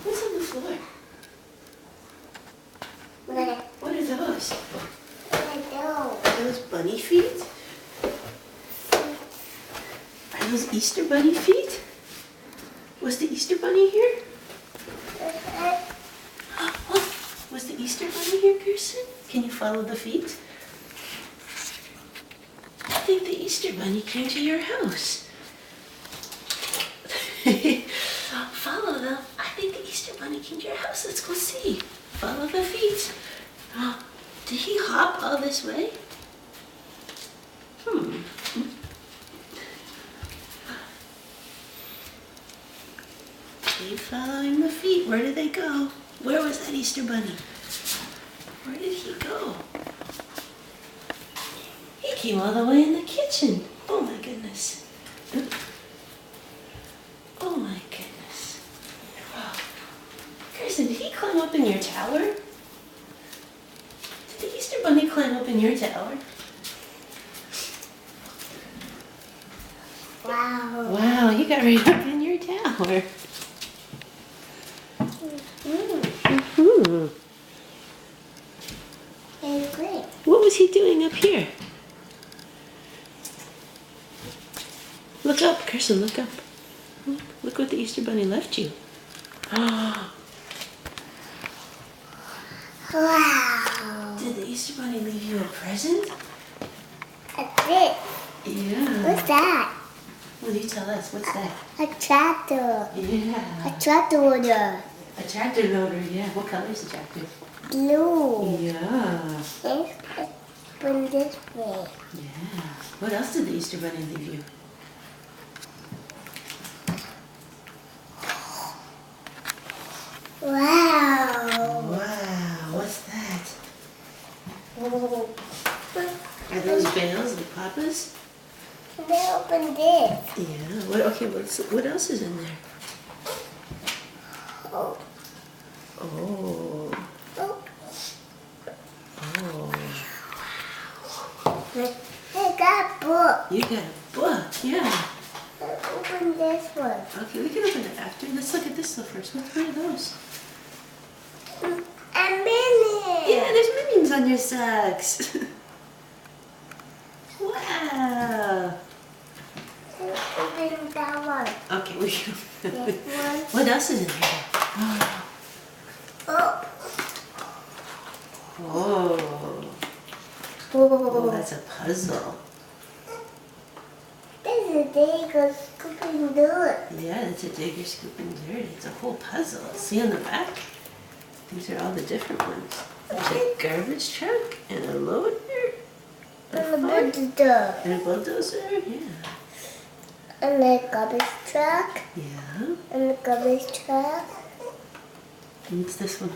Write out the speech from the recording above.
What's on the floor? What are those? Are those bunny feet? Are those Easter bunny feet? Was the Easter bunny here? Was the Easter bunny here, Kirsten? Can you follow the feet? I think the Easter bunny came to your house. Follow them. I think the Easter bunny came to your house. Let's go see. Follow the feet. Did he hop all this way? Keep following the feet. Where did they go? Where was that Easter bunny? Where did he go? He came all the way in the kitchen. Oh my goodness. Oh my goodness. Kirsten, did he climb up in your tower? Did the Easter bunny climb up in your tower? Wow. Wow, he got right up in your tower. It's great. What was he doing up here? Look up, Kirsten, look up. Look what the Easter bunny left you. Wow. Did the Easter bunny leave you a present? A bit. Yeah. What's that? Well, you tell us. What's that? A tractor. Yeah. A tractor loader. A tractor loader, yeah. What color is the tractor? Blue. Yeah. Let's bring this way. Yeah. What else did the Easter bunny leave you? Wow. Wow, what's that? Are those bales like Papa's? They open this. Yeah. What? Okay. What else is in there? Oh. Oh. Oh. Oh. I got a book. You got a book. Yeah. Open this one. Okay, we can open it after. Let's look at this stuff first. What are those? A minute. Yeah, there's minions on your socks. Wow. Open that one. Okay, we can. This one. What else is in here? Oh. Oh. Oh, Oh. that's a puzzle. This is a Digger scooping dirt. Yeah, it's a digger scooping dirt. It's a whole puzzle. See on the back? These are all the different ones. There's a garbage truck and a loader. And the bulldozer. And a bulldozer, yeah. And the garbage truck. Yeah. And the garbage truck. And what's this one?